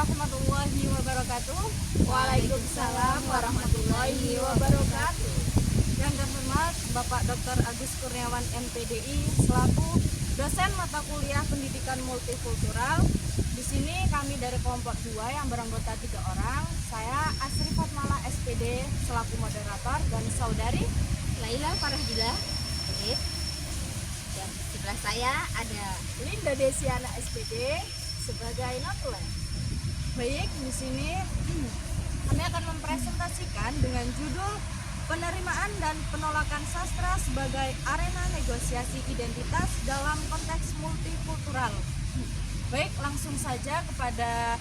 warahmatullahi wabarakatuh. Waalaikumsalam warahmatullahi wabarakatuh. Yang terhormat Bapak Dr. Agus Kurniawan MPDI selaku dosen mata kuliah pendidikan multikultural. Di sini kami dari kelompok 2 yang beranggota 3 orang. Saya Asri Fatmala SPD selaku moderator dan saudari Laila Farahdilah. Dan sebelah saya ada Linda Desiana SPD sebagai notulen. Baik, di sini kami akan mempresentasikan dengan judul penerimaan dan penolakan sastra sebagai arena negosiasi identitas dalam konteks multikultural. Baik, langsung saja kepada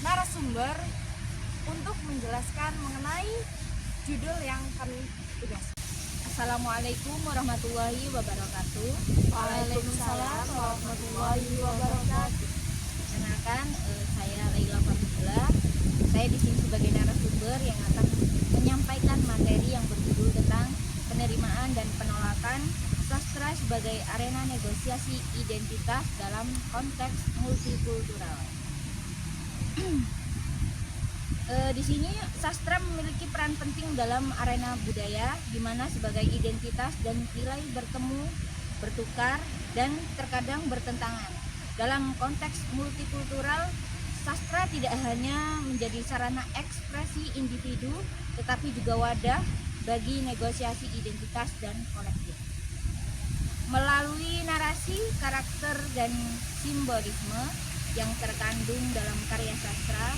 narasumber untuk menjelaskan mengenai judul yang kami tugas. Assalamualaikum warahmatullahi wabarakatuh. Waalaikumsalam warahmatullahi wabarakatuh. Kenalkan, saya Laila Farahdilah. Saya di sini sebagai narasumber yang akan menyampaikan materi yang berjudul tentang penerimaan dan penolakan sastra sebagai arena negosiasi identitas dalam konteks multikultural. Di sini sastra memiliki peran penting dalam arena budaya, di mana sebagai identitas dan nilai bertemu, bertukar, dan terkadang bertentangan. Dalam konteks multikultural, sastra tidak hanya menjadi sarana ekspresi individu, tetapi juga wadah bagi negosiasi identitas dan kolektif. Melalui narasi, karakter, dan simbolisme yang terkandung dalam karya sastra,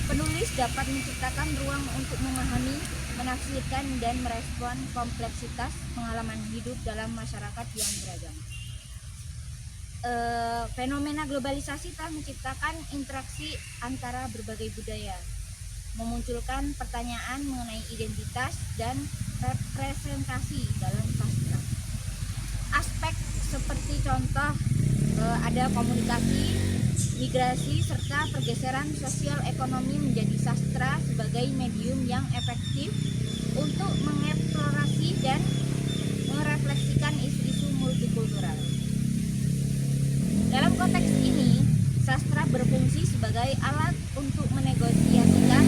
penulis dapat menciptakan ruang untuk memahami, menafsirkan, dan merespon kompleksitas pengalaman hidup dalam masyarakat yang beragam. Fenomena globalisasi telah menciptakan interaksi antara berbagai budaya, memunculkan pertanyaan mengenai identitas dan representasi dalam sastra. Aspek seperti contoh ada komunikasi, migrasi, serta pergeseran sosial ekonomi menjadi sastra sebagai medium yang efektif untuk mengeksplorasi dan merefleksikan isu-isu multikultural. Dalam konteks ini, sastra berfungsi sebagai alat untuk menegosiasikan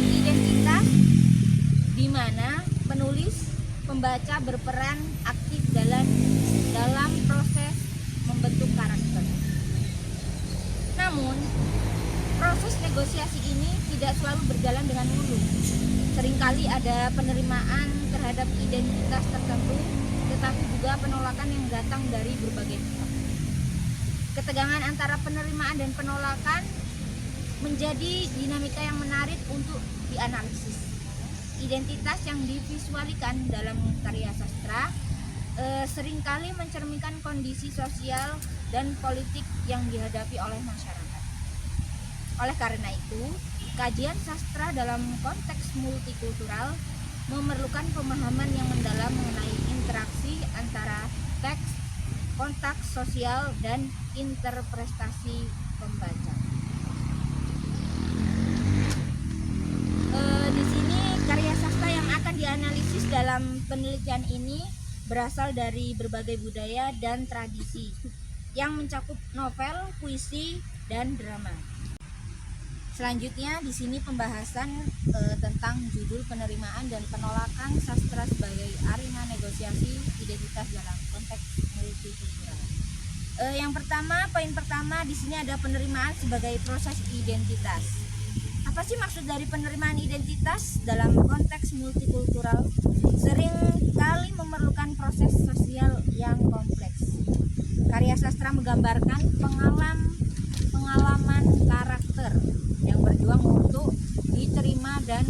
identitas, di mana penulis, pembaca berperan aktif dalam proses membentuk karakter. Namun, proses negosiasi ini tidak selalu berjalan dengan mulus. Seringkali ada penerimaan terhadap identitas tertentu, tetapi juga penolakan yang datang dari berbagai pihak. Ketegangan antara penerimaan dan penolakan menjadi dinamika yang menarik untuk dianalisis. Identitas yang divisualikan dalam karya sastra seringkali mencerminkan kondisi sosial dan politik yang dihadapi oleh masyarakat. Oleh karena itu, kajian sastra dalam konteks multikultural memerlukan pemahaman yang mendalam mengenai interaksi antara teks, konteks sosial, dan interpretasi pembaca. Di sini karya sastra yang akan dianalisis dalam penelitian ini berasal dari berbagai budaya dan tradisi yang mencakup novel, puisi, dan drama. Selanjutnya di sini pembahasan tentang judul penerimaan dan penolakan sastra sebagai arena negosiasi identitas dalam konteks multikultural. Yang pertama, poin pertama di sini ada penerimaan sebagai proses identitas. Apa sih maksud dari penerimaan identitas dalam konteks multikultural? Sering kali memerlukan proses sosial yang kompleks. Karya sastra menggambarkan pengalaman karakter yang berjuang untuk diterima dan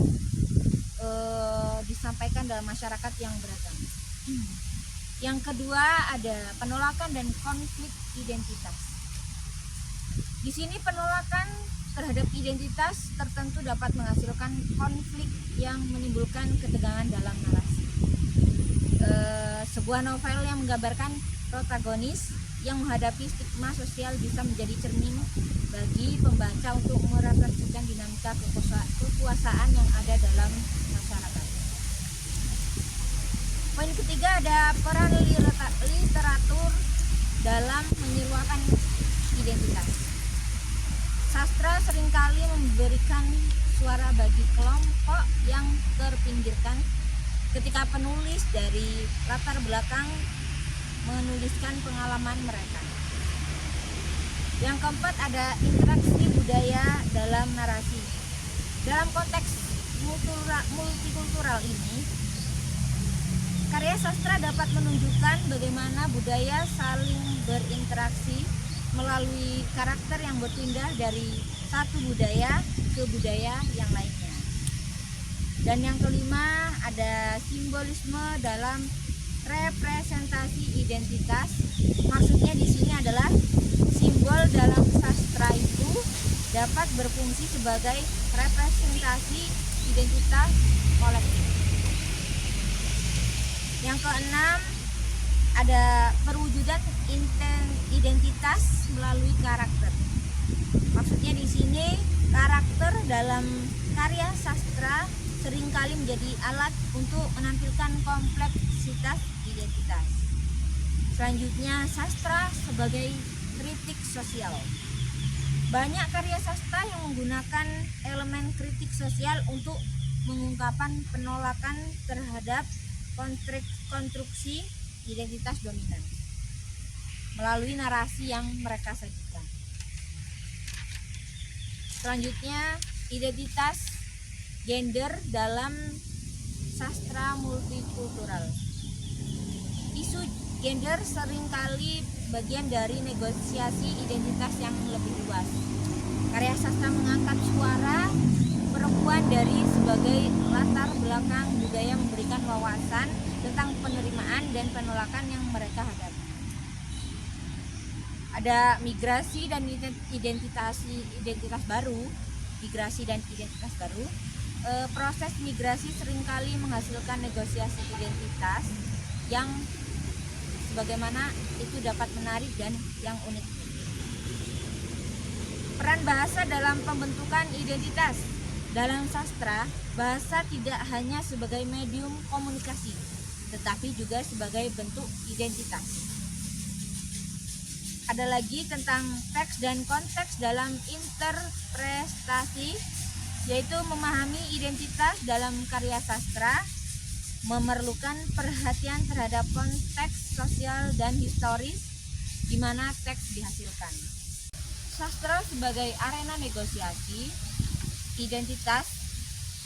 disampaikan dalam masyarakat yang beragam. Yang kedua ada penolakan dan konflik identitas. Di sini penolakan terhadap identitas tertentu dapat menghasilkan konflik yang menimbulkan ketegangan dalam narasi. Sebuah novel yang menggambarkan protagonis yang menghadapi stigma sosial bisa menjadi cermin bagi pembaca untuk merefleksikan dinamika kekuasaan yang ada dalam masyarakat. Poin ketiga ada peran literatur dalam menyeruakan identitas. Sastra sering seringkali memberikan suara bagi kelompok yang terpinggirkan ketika penulis dari latar belakang menuliskan pengalaman mereka. Yang keempat ada interaksi budaya dalam narasi. Dalam konteks multikultural ini, karya sastra dapat menunjukkan bagaimana budaya saling berinteraksi melalui karakter yang berpindah dari satu budaya ke budaya yang lainnya. Dan yang kelima ada simbolisme dalam representasi identitas. Maksudnya di sini adalah simbol dalam sastra itu dapat berfungsi sebagai representasi identitas kolektif. Yang keenam ada perwujudan identitas melalui karakter. Maksudnya di sini karakter dalam karya sastra seringkali menjadi alat untuk menampilkan kompleksitas identitas. Selanjutnya sastra sebagai kritik sosial. Banyak karya sastra yang menggunakan elemen kritik sosial untuk mengungkapkan penolakan terhadap konstruksi identitas dominan melalui narasi yang mereka sajikan. Selanjutnya, identitas gender dalam sastra multikultural. Isu gender seringkali bagian dari negosiasi identitas yang lebih luas. Karya sastra mengangkat suara perempuan dari sebagai latar belakang budaya, memberikan wawasan tentang penerimaan dan penolakan yang mereka hadapi. Ada migrasi dan identitas baru. Migrasi dan identitas baru. Proses migrasi seringkali menghasilkan negosiasi identitas yang sebagaimana itu dapat menarik dan yang unik. Peran bahasa dalam pembentukan identitas. Dalam sastra, bahasa tidak hanya sebagai medium komunikasi, tetapi juga sebagai bentuk identitas. Ada lagi tentang teks dan konteks dalam interpretasi, yaitu memahami identitas dalam karya sastra memerlukan perhatian terhadap konteks sosial dan historis di mana teks dihasilkan. Sastra sebagai arena negosiasi identitas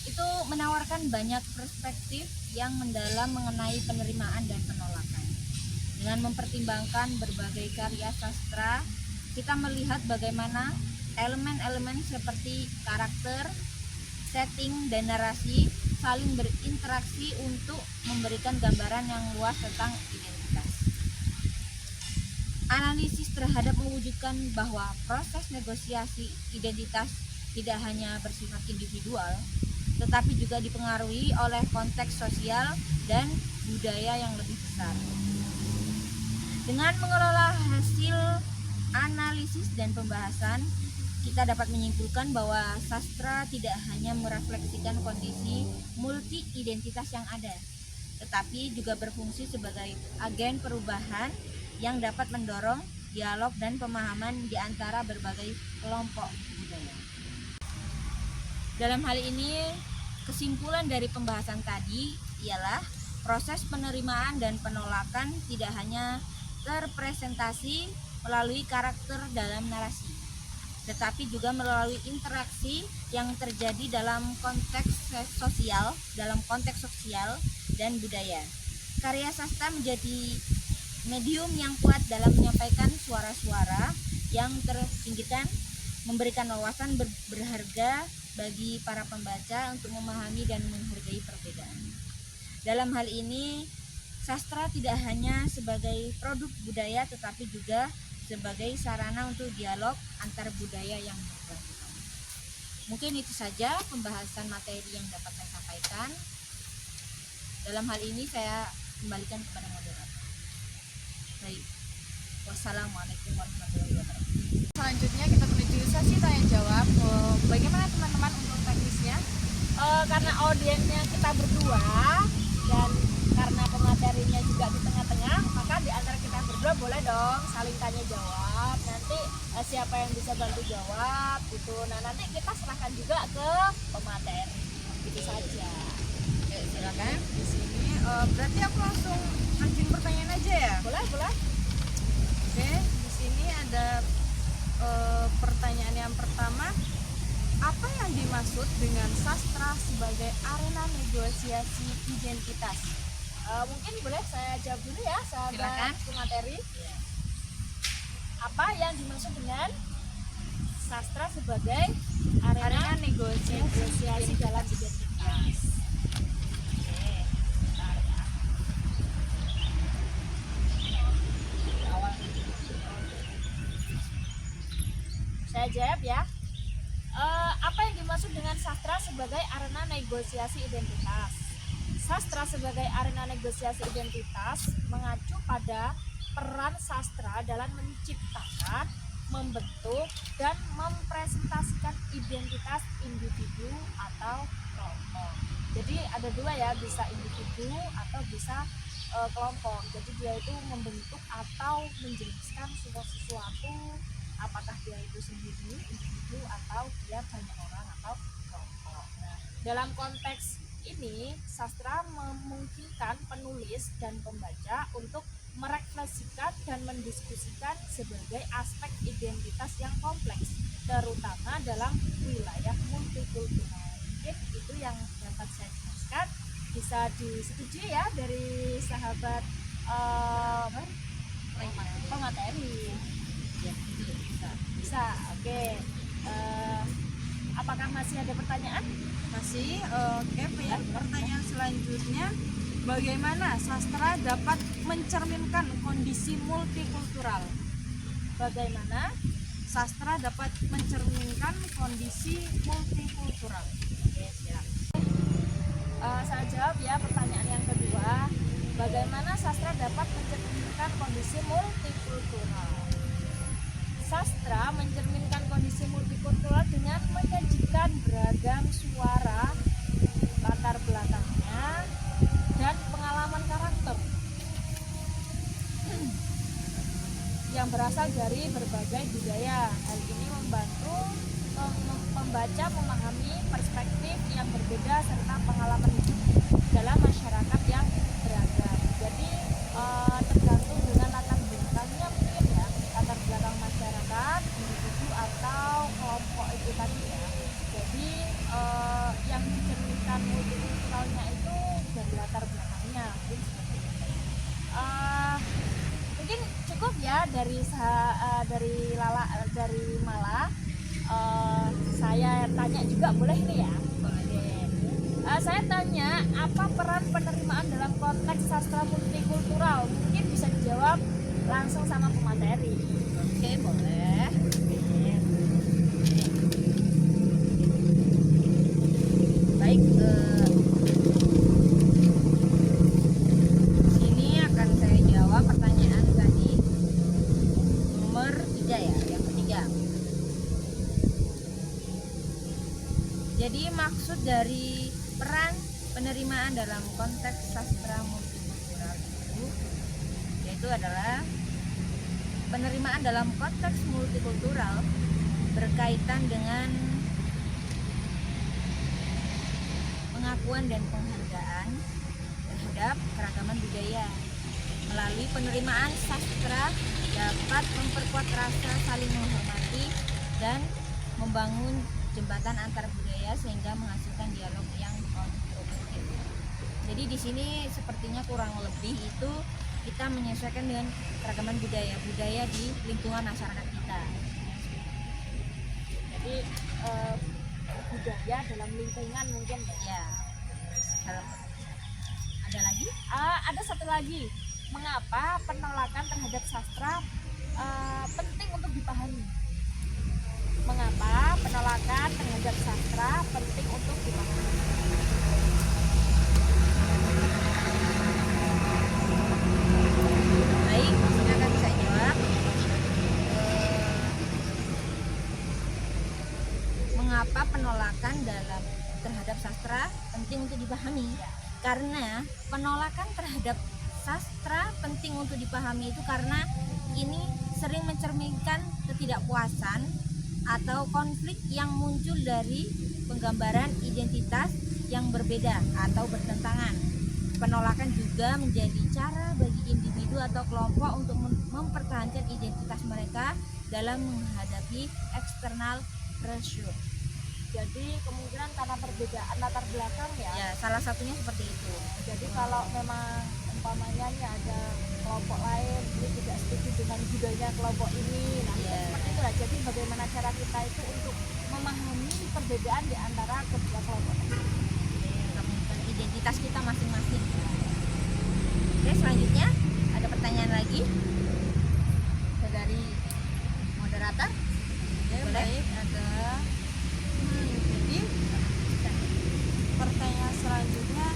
itu menawarkan banyak perspektif yang mendalam mengenai penerimaan dan penolakan. Dengan mempertimbangkan berbagai karya sastra, kita melihat bagaimana elemen-elemen seperti karakter, setting, dan narasi saling berinteraksi untuk memberikan gambaran yang luas tentang identitas. Analisis terhadap mewujudkan bahwa proses negosiasi identitas tidak hanya bersifat individual, tetapi juga dipengaruhi oleh konteks sosial dan budaya yang lebih besar. Dengan mengelola hasil analisis dan pembahasan, kita dapat menyimpulkan bahwa sastra tidak hanya merefleksikan kondisi multi-identitas yang ada, tetapi juga berfungsi sebagai agen perubahan yang dapat mendorong dialog dan pemahaman di antara berbagai kelompok budaya. Dalam hal ini, kesimpulan dari pembahasan tadi ialah proses penerimaan dan penolakan tidak hanya terpresentasi melalui karakter dalam narasi, tetapi juga melalui interaksi yang terjadi dalam konteks sosial dan budaya. Karya sastra menjadi medium yang kuat dalam menyampaikan suara-suara yang terpinggirkan, memberikan wawasan berharga bagi para pembaca untuk memahami dan menghargai perbedaan. Dalam hal ini, sastra tidak hanya sebagai produk budaya tetapi juga sebagai sarana untuk dialog antar budaya yang berkelanjutan. Mungkin itu saja pembahasan materi yang dapat saya sampaikan. Dalam hal ini saya kembalikan kepada moderator. Baik. Wassalamualaikum warahmatullahi wabarakatuh. Selanjutnya kita menuju sesi tanya jawab. Bagaimana teman-teman untuk teknisnya? Karena audiensnya kita berdua dan karena pematerinya juga di tengah-tengah, maka di antara kita berdua boleh dong saling tanya jawab. Nanti nanti siapa yang bisa bantu jawab gitu. Nah nanti kita serahkan juga ke pemateri gitu saja. Oke, silakan. Di sini berarti aku langsung mancing pertanyaan aja ya. Boleh boleh. Oke, di sini ada pertanyaan yang pertama, apa yang dimaksud dengan sastra sebagai arena negosiasi identitas? Mungkin boleh saya jawab dulu ya Silakan. sahabat pemateri. Apa yang dimaksud dengan sastra sebagai arena negosiasi dalam identitas? Oke, bentar ya. Saya jawab ya. Apa yang dimaksud dengan sastra sebagai arena negosiasi identitas? Sastra sebagai arena negosiasi identitas mengacu pada peran sastra dalam menciptakan, membentuk, dan mempresentasikan identitas individu atau kelompok. Jadi ada dua ya, bisa individu atau bisa kelompok. Jadi dia itu membentuk atau menjelaskan sesuatu, apakah dia itu sendiri individu atau dia banyak orang atau kelompok. Nah, dalam konteks ini sastra memungkinkan penulis dan pembaca untuk merefleksikan dan mendiskusikan sebagai aspek identitas yang kompleks, terutama dalam wilayah multikultural. Mungkin itu yang dapat saya jelaskan. Bisa disetujui ya dari sahabat pemateri. Ya, itu bisa. Oke. Apakah masih ada pertanyaan? Masih, oke. Pertanyaan selanjutnya, bagaimana sastra dapat mencerminkan kondisi multikultural? Bagaimana Sastra dapat mencerminkan kondisi multikultural. Oke, siap. Saya jawab ya pertanyaan yang kedua. Bagaimana sastra dapat mencerminkan kondisi multikultural? Sastra mencerminkan kondisi multikultural dengan menyajikan beragam suara, latar belakangnya, dan pengalaman karakter yang berasal dari berbagai budaya. Hal ini membantu membaca memahami perspektif yang berbeda serta pengalaman hidup dalam masyarakat yang beragam. Jadi tergantung dengan latar belakangnya mungkin ya, latar belakang masyarakat, individu atau kelompok itu tadi ya. Jadi yang dicerminkan multikulturalnya itu dari latar belakangnya mungkin seperti itu. Mungkin cukup ya dari Mala. Saya tanya juga boleh nih ya? Boleh. Saya tanya, apa peran penerimaan dalam konteks sastra multikultural? Mungkin bisa dijawab langsung sama pemateri. Oke, boleh. Baik, ini akan saya jawab pertanyaan tadi nomor 3 ya, yang ketiga. Jadi maksud dari peran penerimaan dalam konteks sastra multikultural itu yaitu adalah penerimaan dalam konteks multikultural berkaitan dengan pengakuan dan penghargaan terhadap keragaman budaya. Melalui penerimaan sastra dapat memperkuat rasa saling menghormati dan membangun jembatan antar budaya sehingga menghasilkan dialog yang konstruktif. Jadi di sini sepertinya kurang lebih itu kita menyesuaikan dengan keragaman budaya di lingkungan masyarakat kita. Jadi budaya dalam lingkungan mungkin ya. Dalam ada lagi? Ada satu lagi. Mengapa penolakan terhadap sastra penting untuk dipahami? Mengapa penolakan terhadap sastra penting untuk dipahami? Baik, silakan saya jawab. Mengapa penolakan terhadap sastra penting untuk dipahami? Karena penolakan terhadap sastra penting untuk dipahami itu karena ini sering mencerminkan ketidakpuasan atau konflik yang muncul dari penggambaran identitas yang berbeda atau bertentangan. Penolakan juga menjadi cara bagi individu atau kelompok untuk mempertahankan identitas mereka dalam menghadapi external pressure. Jadi kemungkinan karena perbedaan latar belakang ya. Ya, salah satunya seperti itu. Jadi kalau memang umpamanya nih ada kelompok lain ini tidak setuju dengan budaya kelompok ini, nah itu Iya. seperti itu lah. Jadi bagaimana cara kita itu untuk memahami perbedaan di antara kedua kelompok tersebut. Menemukan identitas kita masing-masing. Oke, selanjutnya ada pertanyaan lagi dari moderator. Ya, Boleh? baik, ada. Jadi pertanyaan selanjutnya,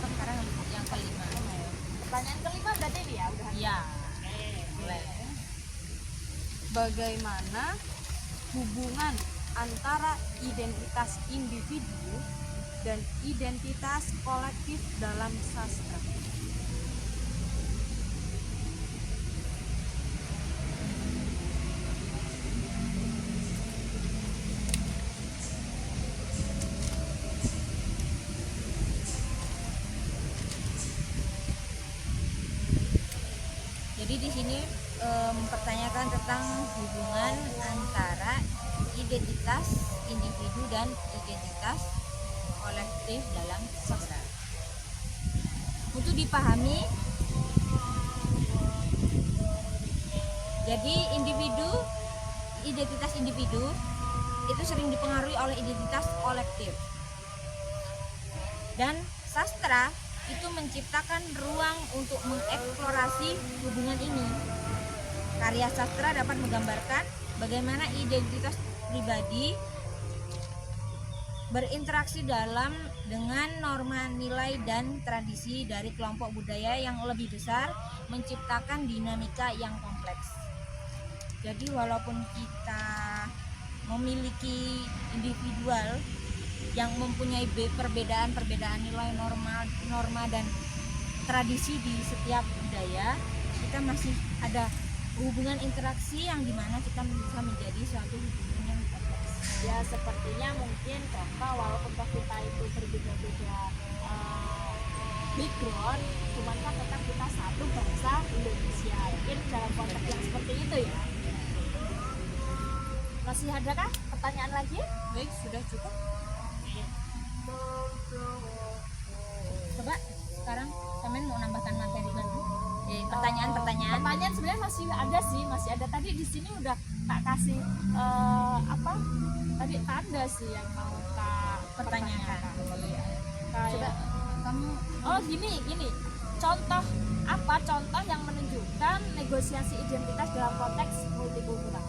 Sekarang yang kelima. Pertanyaan kelima berarti ini ya udah. Iya. Boleh. bagaimana hubungan antara identitas individu dan identitas kolektif dalam sastra? Jadi di sini mempertanyakan tentang hubungan antara identitas individu dan identitas kolektif dalam sastra. Untuk dipahami, jadi identitas individu itu sering dipengaruhi oleh identitas kolektif. Dan sastra itu menciptakan ruang untuk mengeksplorasi hubungan ini. Karya sastra dapat menggambarkan bagaimana identitas pribadi berinteraksi dengan norma nilai dan tradisi dari kelompok budaya yang lebih besar, menciptakan dinamika yang kompleks. Jadi walaupun kita memiliki individual yang mempunyai perbedaan nilai norma dan tradisi di setiap budaya, kita masih ada hubungan interaksi yang dimana kita bisa menjadi suatu hubungan yang kompleks. Ya sepertinya mungkin contoh walaupun kita itu berbeda-beda background, cuman kan tetap kita satu bangsa Indonesia. Mungkin dalam konteks yang seperti itu ya. Masih adakah pertanyaan lagi? Baik, sudah cukup. Coba sekarang kalian mau nambahkan materi lagi? Pertanyaan-pertanyaan. Pertanyaan sebenarnya masih ada sih, masih ada. Tadi di sini udah tak kasih tadi tanda sih yang mau tak Pertanyakan. Kayak, Coba kamu oh gini. Contoh yang menunjukkan negosiasi identitas dalam konteks multikultural?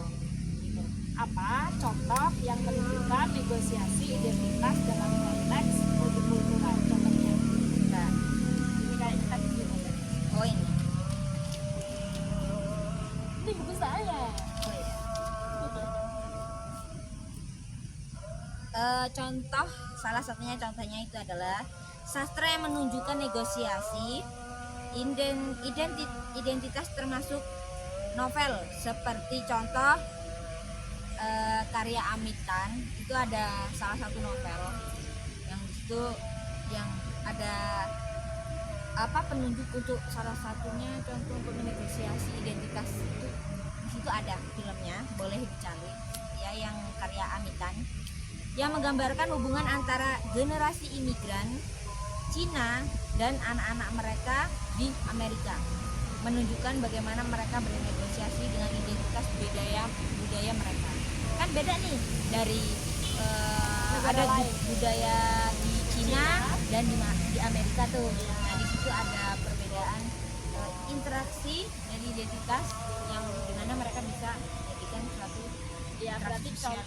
Apa contoh yang menunjukkan negosiasi identitas dalam konteks multikultural? Contohnya. Nah, Ini kayak kita bikin. oh ini. Ini buku saya. Contoh salah satunya contohnya itu adalah sastra yang menunjukkan negosiasi identitas termasuk novel seperti contoh karya Amitan. Itu ada salah satu novel yang disitu yang ada penunjuk untuk salah satunya contoh untuk negosiasi identitas itu. Di situ ada filmnya, boleh dicari ya, yang karya Amitan yang menggambarkan hubungan antara generasi imigran Cina dan anak-anak mereka di Amerika, menunjukkan bagaimana mereka bernegosiasi dengan identitas budaya mereka. Kan beda nih dari ada budaya di Cina dan di Amerika tuh. Nah di situ ada perbedaan interaksi dari identitas yang dimana mereka bisa menjadikan suatu Ya berarti sosial.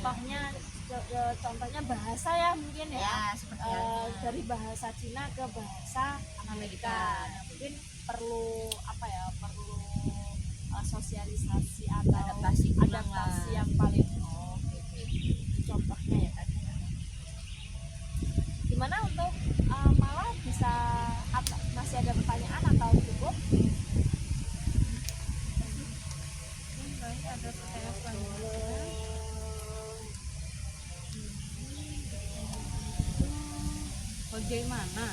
contohnya bahasa ya mungkin ya, Ya seperti halnya. dari bahasa Cina ke bahasa Amerika. Nah, mungkin perlu sosialisasi atau Adaptasi ulang adaptasi lah. yang paling contohnya ya tadi. Gimana untuk malah bisa masih ada pertanyaan atau Cukup. Baik, ada pertanyaan selanjutnya. Bagaimana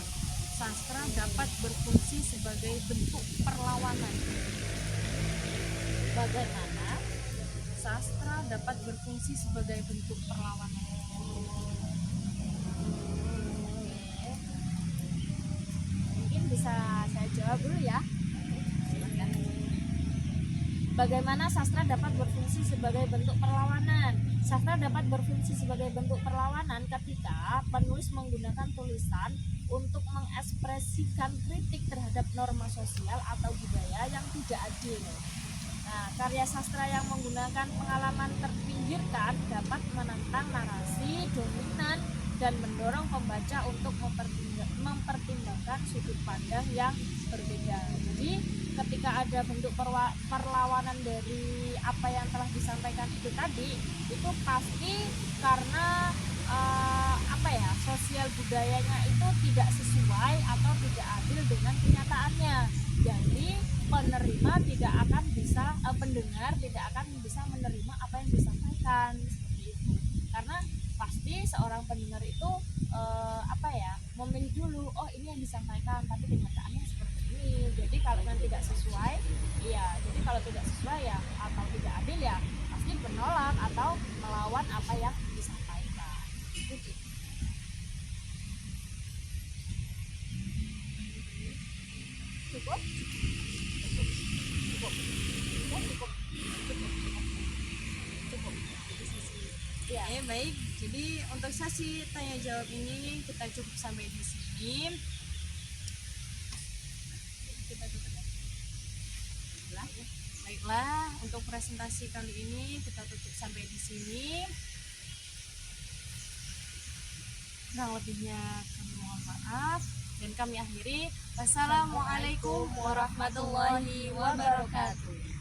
sastra dapat berfungsi sebagai bentuk perlawanan? Bagaimana Sastra dapat berfungsi sebagai bentuk perlawanan. mungkin bisa saya jawab dulu ya. Silakan. Bagaimana sastra dapat berfungsi sebagai bentuk perlawanan? Sastra dapat berfungsi sebagai bentuk perlawanan ketika penulis menggunakan tulisan untuk mengekspresikan kritik terhadap norma sosial atau budaya yang tidak adil. Nah, karya sastra yang menggunakan pengalaman terpinggirkan dapat menentang narasi dominan dan mendorong pembaca untuk mempertimbangkan sudut pandang yang berbeda. Jadi, ketika ada bentuk perlawanan dari apa yang telah disampaikan itu tadi, itu pasti karena sosial budayanya itu tidak sesuai atau tidak adil dengan kenyataannya. Jadi pendengar tidak akan bisa menerima apa yang disampaikan seperti itu. Karena pasti seorang pendengar itu memilih dulu, oh ini yang disampaikan tapi kenyataannya seperti ini. Jadi kalau memang tidak sesuai, jadi kalau tidak sesuai ya atau tidak adil ya pasti menolak atau melawan apa yang disampaikan. Gitu. Cukup? Ya, baik. Jadi untuk sesi tanya jawab ini kita cukup sampai di sini. Kita tutup ya. Baiklah, untuk presentasi kali ini kita tutup sampai di sini. Kurang lebihnya kami mohon maaf dan kami akhiri. Wassalamualaikum warahmatullahi wabarakatuh.